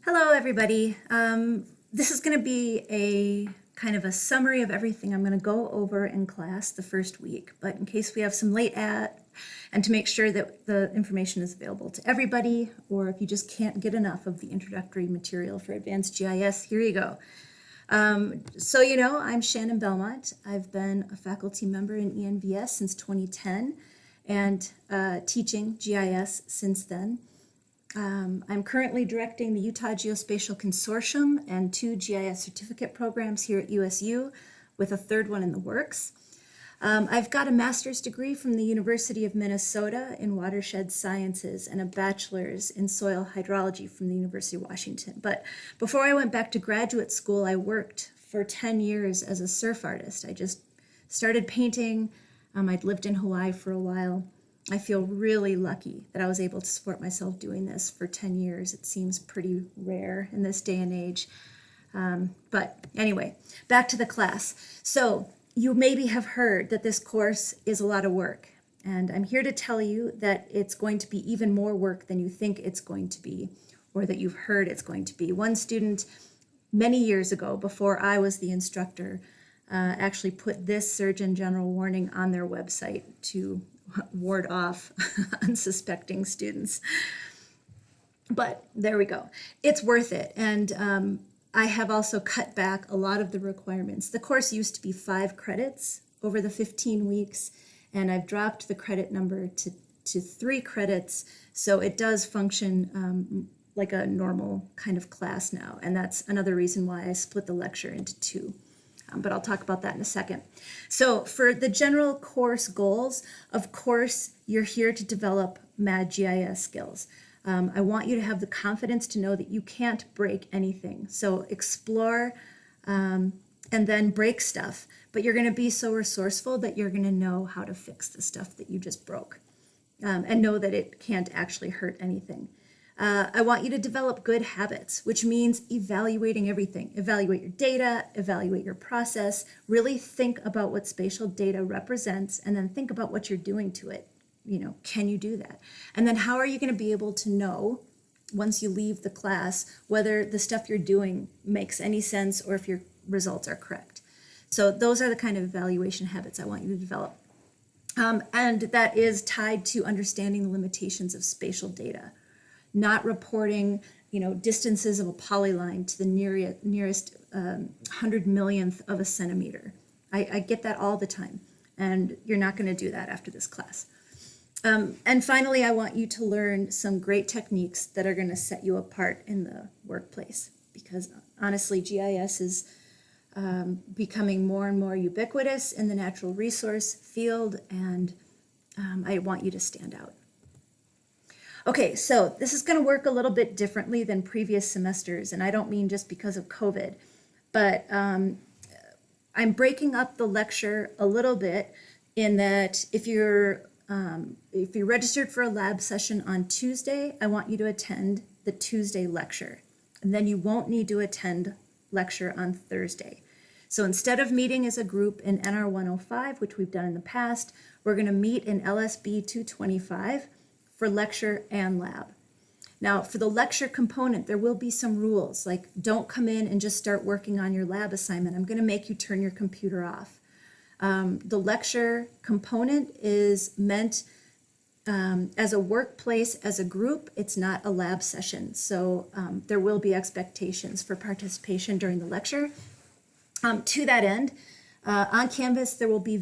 Hello, everybody. This is going to be a kind of a summary of everything I'm going to go over in class the first week, but in case we have some late and to make sure that the information is available to everybody, or if you just can't get enough of the introductory material for advanced GIS, here you go. I'm Shannon Belmont. I've been a faculty member in ENVS since 2010 and teaching GIS since then. I'm currently directing the Utah Geospatial Consortium and 2 GIS certificate programs here at USU, with a third one in the works. I've got a master's degree from the University of Minnesota in watershed sciences and a bachelor's in soil hydrology from the University of Washington. But before I went back to graduate school, I worked for 10 years as a surf artist. I just started painting. I'd lived in Hawaii for a while. I feel really lucky that I was able to support myself doing this for 10 years. It seems pretty rare in this day and age. But anyway, back to the class. So you maybe have heard that this course is a lot of work. And I'm here to tell you that it's going to be even more work than you think it's going to be, or that you've heard it's going to be. One student many years ago, before I was the instructor, actually put this Surgeon General warning on their website to ward off unsuspecting students. But there we go. It's worth it. And I have also cut back a lot of the requirements. The course used to be 5 credits over the 15 weeks, and I've dropped the credit number to 3 credits. So it does function like a normal kind of class now. And that's another reason why I split the lecture into 2. But I'll talk about that in a second. So for the general course goals, of course, you're here to develop MAD GIS skills. I want you to have the confidence to know that you can't break anything. So explore and then break stuff, but you're going to be so resourceful that you're going to know how to fix the stuff that you just broke and know that it can't actually hurt anything. I want you to develop good habits, which means evaluating everything. Evaluate your data, evaluate your process, really think about what spatial data represents, and then think about what you're doing to it. Can you do that? And then how are you going to be able to know, once you leave the class, whether the stuff you're doing makes any sense or if your results are correct? So those are the kind of evaluation habits I want you to develop. And that is tied to understanding the limitations of spatial data. Not reporting, distances of a polyline to the nearest 100 millionth of a centimeter. I get that all the time, and you're not going to do that after this class. And finally, I want you to learn some great techniques that are going to set you apart in the workplace, because honestly, GIS is becoming more and more ubiquitous in the natural resource field, and I want you to stand out. Okay, so this is going to work a little bit differently than previous semesters, and I don't mean just because of COVID, but I'm breaking up the lecture a little bit in that if you're registered for a lab session on Tuesday, I want you to attend the Tuesday lecture, and then you won't need to attend lecture on Thursday. So instead of meeting as a group in NR 105, which we've done in the past, we're going to meet in LSB 225 for lecture and lab. Now, for the lecture component, there will be some rules, like don't come in and just start working on your lab assignment. I'm going to make you turn your computer off. The lecture component is meant as a workplace, as a group. It's not a lab session, so there will be expectations for participation during the lecture. To that end, on Canvas, there will be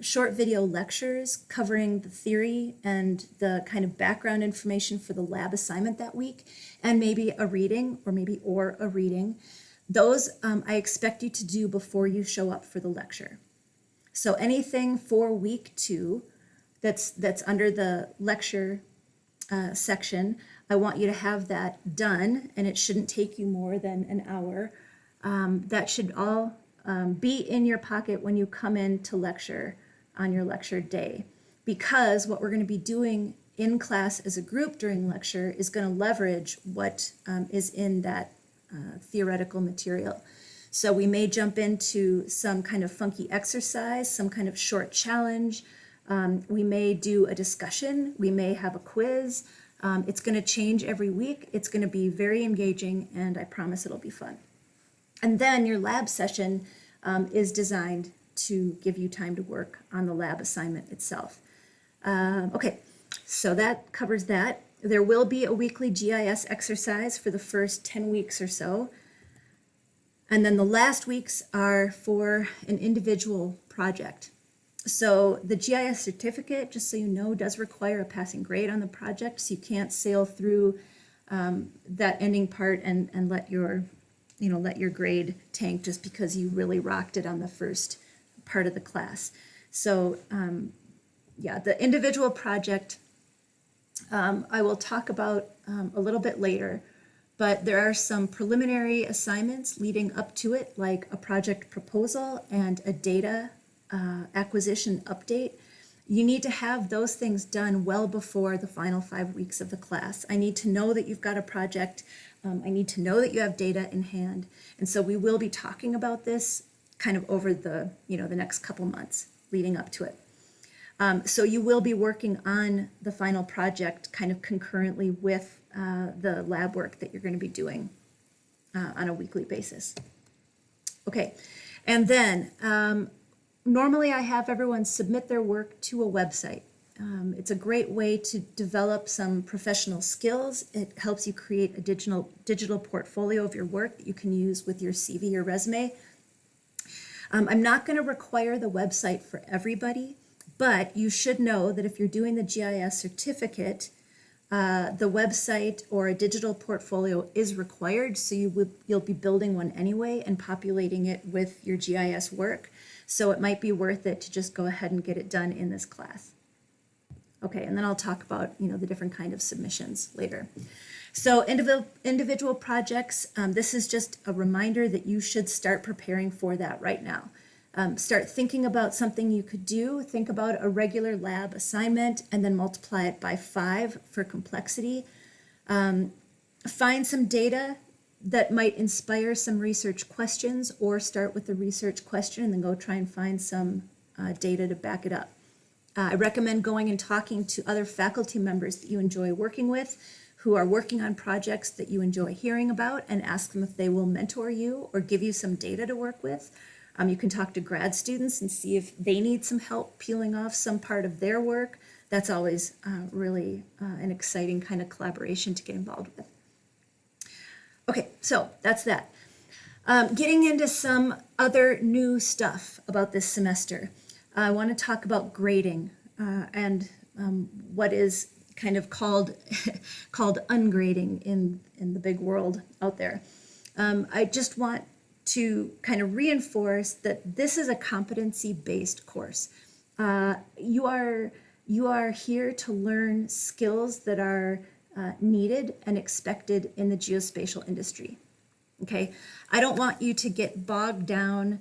short video lectures covering the theory and the kind of background information for the lab assignment that week, and maybe a reading or a reading. Those I expect you to do before you show up for the lecture. So anything for week 2 that's under the lecture section, I want you to have that done, and it shouldn't take you more than an hour. That should all be in your pocket when you come in to lecture on your lecture day, because what we're going to be doing in class as a group during lecture is going to leverage what is in that theoretical material. So we may jump into some kind of funky exercise, some kind of short challenge. We may do a discussion. We may have a quiz. It's going to change every week. It's going to be very engaging, and I promise it'll be fun. And then your lab session is designed to give you time to work on the lab assignment itself. Okay, so that covers that. There will be a weekly GIS exercise for the first 10 weeks or so. And then the last weeks are for an individual project. So the GIS certificate, just so you know, does require a passing grade on the project. So you can't sail through that ending part and let your grade tank just because you really rocked it on the first part of the class. So yeah, the individual project I will talk about a little bit later, but there are some preliminary assignments leading up to it, like a project proposal and a data acquisition update. You need to have those things done well before the final 5 weeks of the class. I need to know that you've got a project. I need to know that you have data in hand. And so we will be talking about this kind of over the next couple months leading up to it. So you will be working on the final project kind of concurrently with the lab work that you're going to be doing on a weekly basis. Okay, and then normally I have everyone submit their work to a website. It's a great way to develop some professional skills. It helps you create a digital portfolio of your work that you can use with your CV or resume. I'm not going to require the website for everybody, but you should know that if you're doing the GIS certificate, the website or a digital portfolio is required, so you'll be building one anyway and populating it with your GIS work. So it might be worth it to just go ahead and get it done in this class. Okay, and then I'll talk about the different kind of submissions later. So individual projects, this is just a reminder that you should start preparing for that right now. Start thinking about something you could do. Think about a regular lab assignment and then multiply it by 5 for complexity. Find some data that might inspire some research questions, or start with the research question and then go try and find some data to back it up. I recommend going and talking to other faculty members that you enjoy working with, who are working on projects that you enjoy hearing about, and ask them if they will mentor you or give you some data to work with. You can talk to grad students and see if they need some help peeling off some part of their work. That's always really an exciting kind of collaboration to get involved with. Okay, so that's that. Getting into some other new stuff about this semester. I want to talk about grading and what is kind of called ungrading in the big world out there. I just want to kind of reinforce that this is a competency-based course. You are here to learn skills that are needed and expected in the geospatial industry. Okay, I don't want you to get bogged down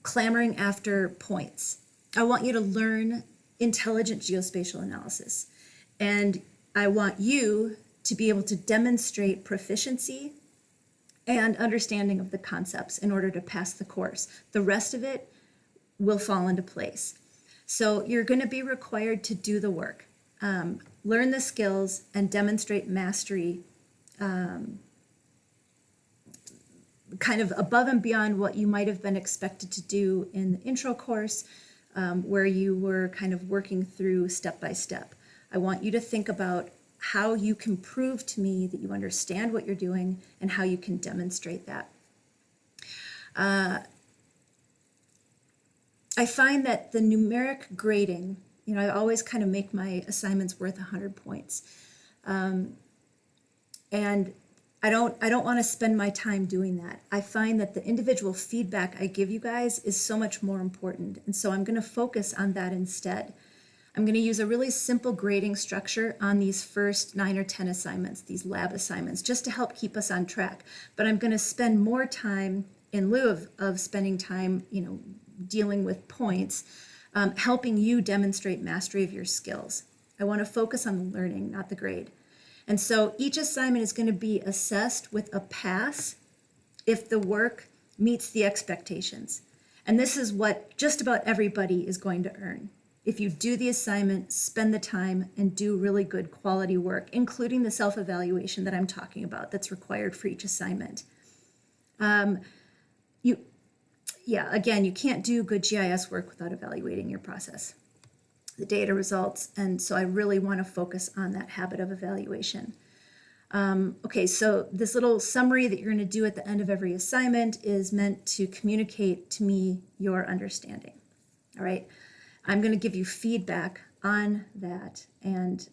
clamoring after points. I want you to learn intelligent geospatial analysis, and I want you to be able to demonstrate proficiency and understanding of the concepts in order to pass the course. The rest of it will fall into place. So you're going to be required to do the work, learn the skills, and demonstrate mastery kind of above and beyond what you might have been expected to do in the intro course, where you were kind of working through step by step. I want you to think about how you can prove to me that you understand what you're doing and how you can demonstrate that. I find that the numeric grading, I always kind of make my assignments worth 100 points. And I don't want to spend my time doing that. I find that the individual feedback I give you guys is so much more important. And so I'm going to focus on that instead. I'm going to use a really simple grading structure on these first 9 or 10 assignments, these lab assignments, just to help keep us on track. But I'm going to spend more time in lieu of spending time, dealing with points, helping you demonstrate mastery of your skills. I want to focus on the learning, not the grade. And so each assignment is going to be assessed with a pass if the work meets the expectations. And this is what just about everybody is going to earn. if you do the assignment, spend the time, and do really good quality work, including the self-evaluation that I'm talking about that's required for each assignment. Again, you can't do good GIS work without evaluating your process, the data results, and so I really want to focus on that habit of evaluation. Okay, so this little summary that you're going to do at the end of every assignment is meant to communicate to me your understanding. All right, I'm going to give you feedback on that and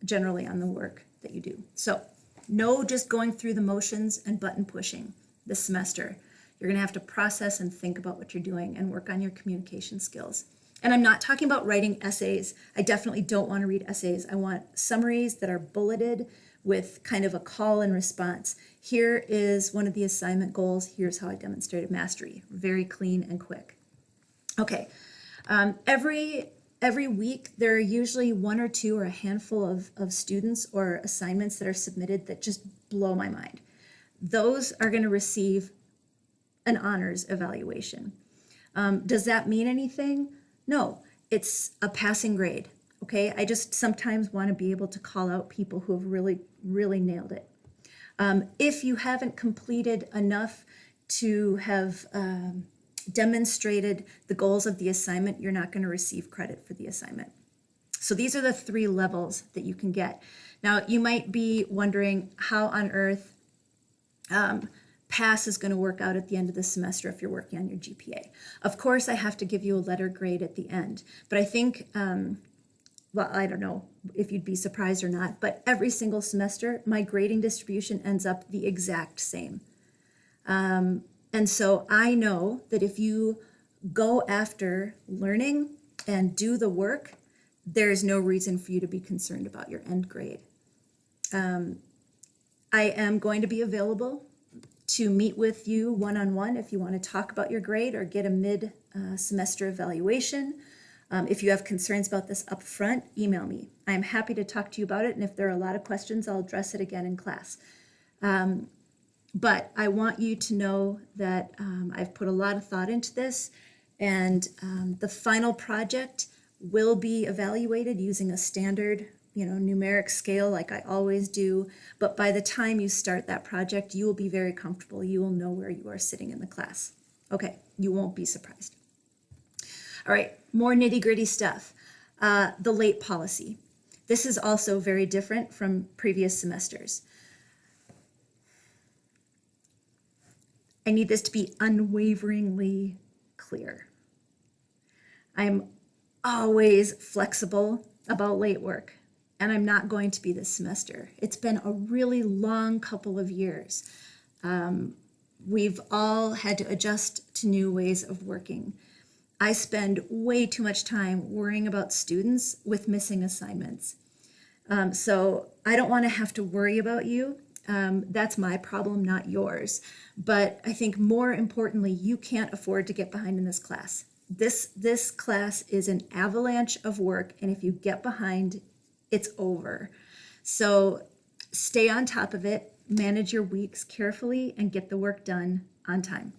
generally on the work that you do. So no just going through the motions and button pushing this semester. You're going to have to process and think about what you're doing and work on your communication skills. And I'm not talking about writing essays. I definitely don't want to read essays. I want summaries that are bulleted with kind of a call and response. Here is one of the assignment goals. Here's how I demonstrated mastery. Very clean and quick. Okay. Every week, there are usually one or two or a handful of students or assignments that are submitted that just blow my mind. Those are going to receive an honors evaluation. Does that mean anything? No, it's a passing grade. Okay, I just sometimes want to be able to call out people who have really, really nailed it. If you haven't completed enough to have demonstrated the goals of the assignment, you're not going to receive credit for the assignment. So these are the 3 levels that you can get. Now, you might be wondering how on earth pass is going to work out at the end of the semester if you're working on your GPA. Of course, I have to give you a letter grade at the end, but I think, well, I don't know if you'd be surprised or not, but every single semester, my grading distribution ends up the exact same. And so I know that if you go after learning and do the work, there's no reason for you to be concerned about your end grade. I am going to be available to meet with you one-on-one if you want to talk about your grade or get a mid-semester evaluation. If you have concerns about this up front, email me. I'm happy to talk to you about it, and if there are a lot of questions, I'll address it again in class. But I want you to know that I've put a lot of thought into this, and the final project will be evaluated using a standard, numeric scale like I always do. But by the time you start that project, you will be very comfortable. You will know where you are sitting in the class. Okay, you won't be surprised. All right, more nitty-gritty stuff. The late policy. This is also very different from previous semesters. I need this to be unwaveringly clear. I'm always flexible about late work, and I'm not going to be this semester. It's been a really long couple of years. We've all had to adjust to new ways of working. I spend way too much time worrying about students with missing assignments. So I don't want to have to worry about you. That's my problem, not yours. But I think more importantly, you can't afford to get behind in this class. This class is an avalanche of work, and if you get behind, it's over. So stay on top of it, manage your weeks carefully, and get the work done on time.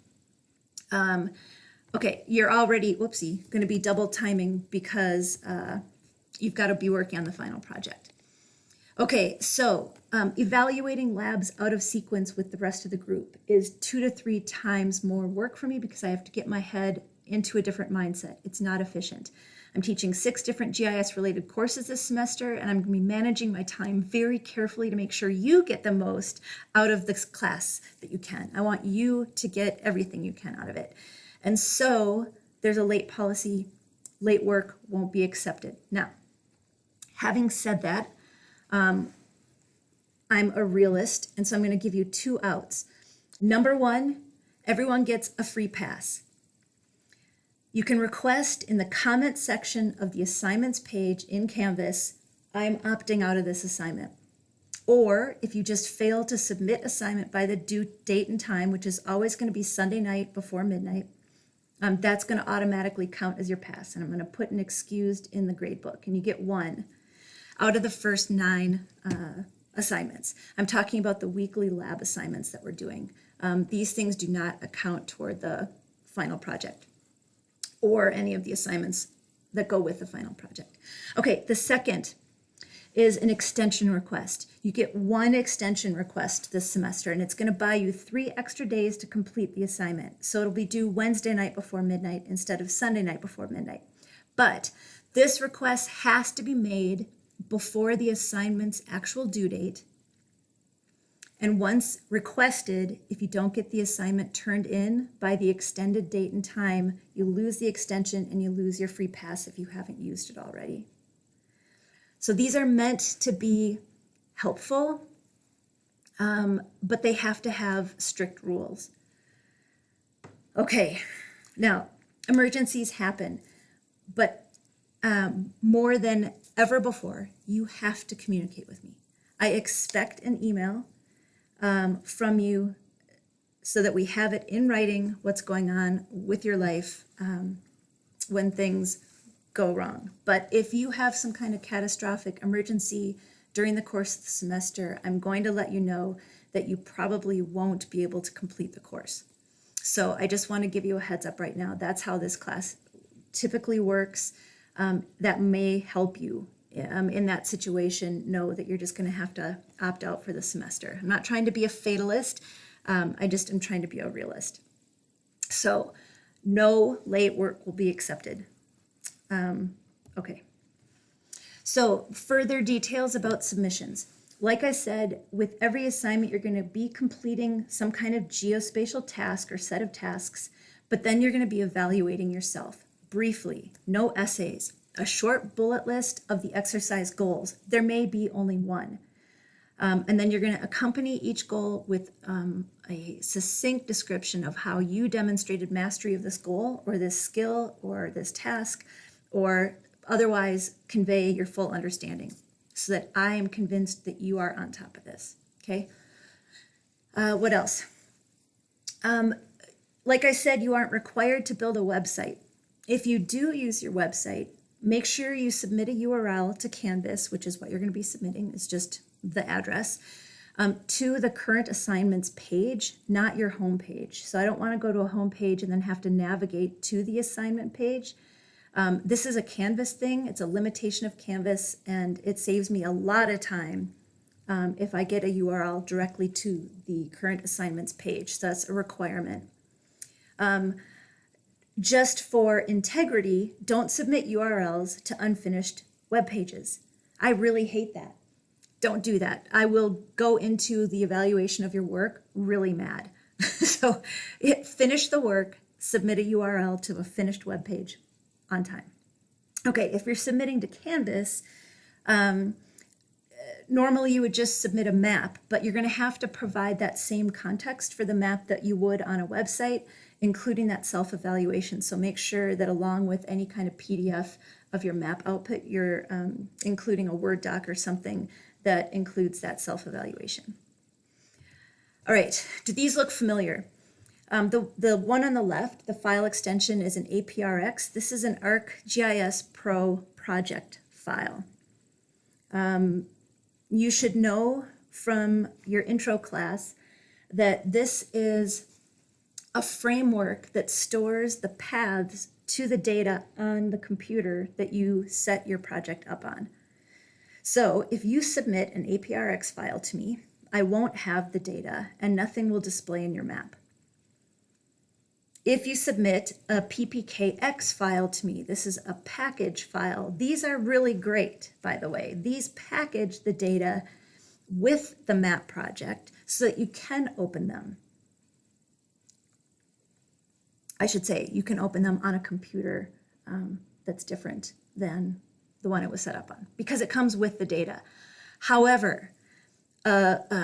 Okay, you're already, whoopsie, going to be double timing because you've got to be working on the final project. Okay, so evaluating labs out of sequence with the rest of the group is 2 to 3 times more work for me because I have to get my head into a different mindset. It's not efficient. I'm teaching 6 different GIS-related courses this semester, and I'm going to be managing my time very carefully to make sure you get the most out of this class that you can. I want you to get everything you can out of it. And so there's a late policy. Late work won't be accepted. Now, having said that, I'm a realist, and so I'm going to give you 2 outs. Number 1, everyone gets a free pass. You can request in the comment section of the assignments page in Canvas, I'm opting out of this assignment. Or if you just fail to submit assignment by the due date and time, which is always going to be Sunday night before midnight, that's going to automatically count as your pass. And I'm going to put an excused in the grade book, and you get 1 out of the first 9 assignments. I'm talking about the weekly lab assignments that we're doing. These things do not account toward the final project or any of the assignments that go with the final project. Okay, the second is an extension request. You get one extension request this semester, and it's going to buy you 3 extra days to complete the assignment. So it'll be due Wednesday night before midnight instead of Sunday night before midnight. But this request has to be made before the assignment's actual due date. And once requested, if you don't get the assignment turned in by the extended date and time, you lose the extension and you lose your free pass if you haven't used it already. So these are meant to be helpful, but they have to have strict rules. Okay, now emergencies happen, but more than ever before, you have to communicate with me. I expect an email from you so that we have it in writing what's going on with your life when things go wrong. But if you have some kind of catastrophic emergency during the course of the semester, I'm going to let you know that you probably won't be able to complete the course. So I just want to give you a heads up right now. That's how this class typically works. That may help you in that situation know that you're just going to have to opt out for the semester. I'm not trying to be a fatalist. I just am trying to be a realist. So no late work will be accepted. Okay. So further details about submissions. Like I said, with every assignment, you're going to be completing some kind of geospatial task or set of tasks, but then you're going to be evaluating yourself briefly, no essays, a short bullet list of the exercise goals. There may be only one. And then you're going to accompany each goal with a succinct description of how you demonstrated mastery of this goal or this skill or this task, or otherwise convey your full understanding so that I am convinced that you are on top of this, okay? What else? Like I said, you aren't required to build a website. If you do use your website, make sure you submit a URL to Canvas, which is what you're going to be submitting. It's just the address, to the current assignments page, not your home page. So I don't want to go to a home page and then have to navigate to the assignment page. This is a Canvas thing. It's a limitation of Canvas, and it saves me a lot of time if I get a URL directly to the current assignments page. So that's a requirement. Just for integrity, don't submit URLs to unfinished web pages. I really hate that. Don't do that. I will go into the evaluation of your work really mad. So finish the work, submit a URL to a finished web page on time. Okay, if you're submitting to Canvas, normally you would just submit a map, but you're going to have to provide that same context for the map that you would on a website, including that self-evaluation. So make sure that along with any kind of PDF of your map output, you're including a Word doc or something that includes that self-evaluation. All right, do these look familiar? The one on the left, the file extension, is an APRX. This is an ArcGIS Pro project file. You should know from your intro class that this is a framework that stores the paths to the data on the computer that you set your project up on. So if you submit an APRX file to me, I won't have the data and nothing will display in your map. If you submit a PPKX file to me, this is a package file. These are really great, by the way. These package the data with the map project so that you can open them. I should say you can open them on a computer that's different than the one it was set up on because it comes with the data. However, ArcGIS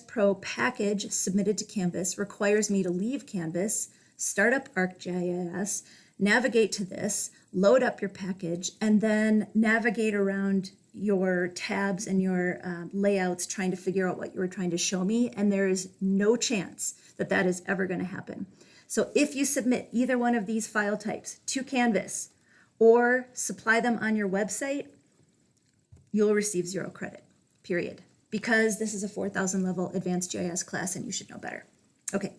Pro package submitted to Canvas requires me to leave Canvas, start up ArcGIS, navigate to this, load up your package, and then navigate around your tabs and your layouts trying to figure out what you were trying to show me, and there is no chance that that is ever going to happen. So if you submit either one of these file types to Canvas or supply them on your website, you'll receive 0 credit, period. Because this is a 4,000 level advanced GIS class and you should know better. Okay,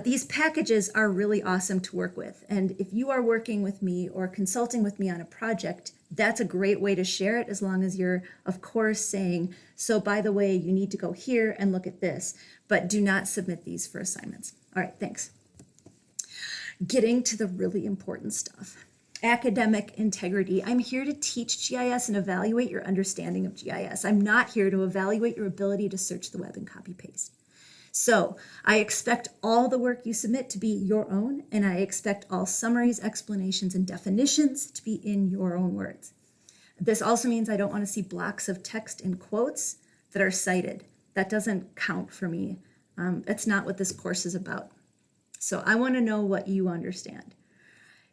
these packages are really awesome to work with. And if you are working with me or consulting with me on a project, that's a great way to share it, as long as you're, of course, saying, so by the way, you need to go here and look at this, but do not submit these for assignments. All right, thanks. Getting to the really important stuff. Academic integrity. I'm here to teach GIS and evaluate your understanding of GIS. I'm not here to evaluate your ability to search the web and copy paste. So I expect all the work you submit to be your own, and I expect all summaries, explanations, and definitions to be in your own words. This also means I don't want to see blocks of text and quotes that are cited. That doesn't count for me. That's not what this course is about. So I want to know what you understand.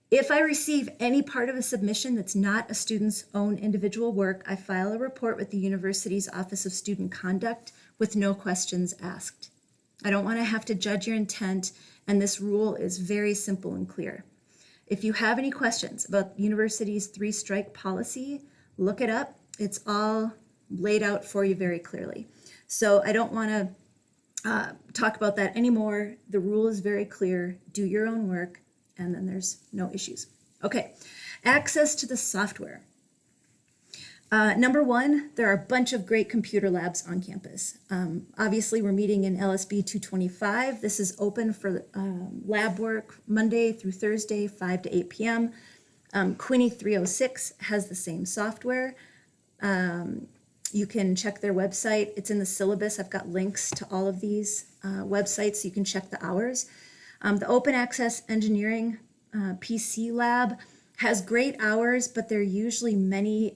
If I receive any part of a submission that's not a student's own individual work, I file a report with the university's Office of Student Conduct with no questions asked. I don't want to have to judge your intent, and this rule is very simple and clear. If you have any questions about the university's 3-strike policy, look it up. It's all laid out for you very clearly. So I don't want to talk about that anymore. The rule is very clear. Do your own work, and then there's no issues. Okay, access to the software. Number one, there are a bunch of great computer labs on campus. Obviously, we're meeting in LSB 225. This is open for lab work Monday through Thursday, 5 to 8 p.m. Quinny 306 has the same software. You can check their website. It's in the syllabus. I've got links to all of these websites so you can check the hours. The Open Access Engineering PC lab has great hours, but there are usually many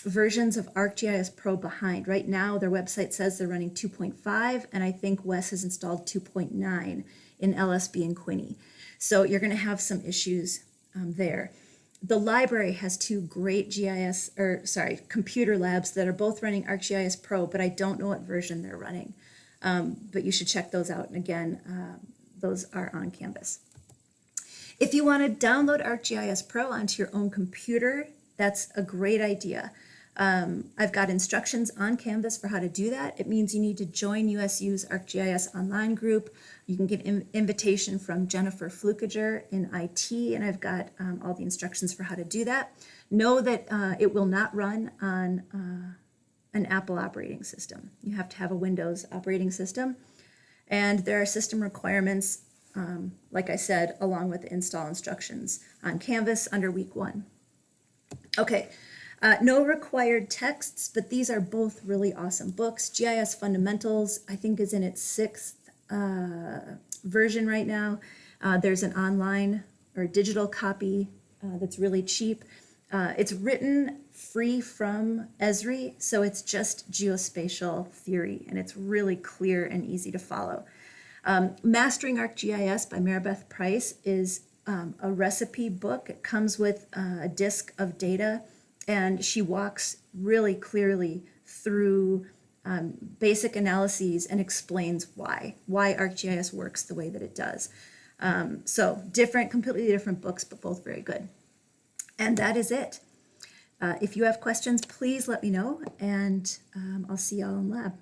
versions of ArcGIS Pro behind. Right now, their website says they're running 2.5, and I think Wes has installed 2.9 in LSB and Quinny. So you're going to have some issues there. The library has 2 great computer labs that are both running ArcGIS Pro, but I don't know what version they're running. But you should check those out. And again, those are on Canvas. If you want to download ArcGIS Pro onto your own computer, that's a great idea. I've got instructions on Canvas for how to do that. It means you need to join USU's ArcGIS online group. You can get an invitation from Jennifer Flukiger in IT, and I've got all the instructions for how to do that. Know that it will not run on an Apple operating system. You have to have a Windows operating system, and there are system requirements, like I said, along with the install instructions on Canvas under week 1. Okay, no required texts, but these are both really awesome books. GIS Fundamentals, I think, is in its 6th version right now. There's an online or digital copy that's really cheap. It's written free from Esri, so it's just geospatial theory, and it's really clear and easy to follow. Mastering ArcGIS by Maribeth Price is a recipe book. It comes with a disk of data, and she walks really clearly through basic analyses and explains why ArcGIS works the way that it does. So completely different books, but both very good. And that is it. If you have questions, please let me know, and I'll see y'all in lab.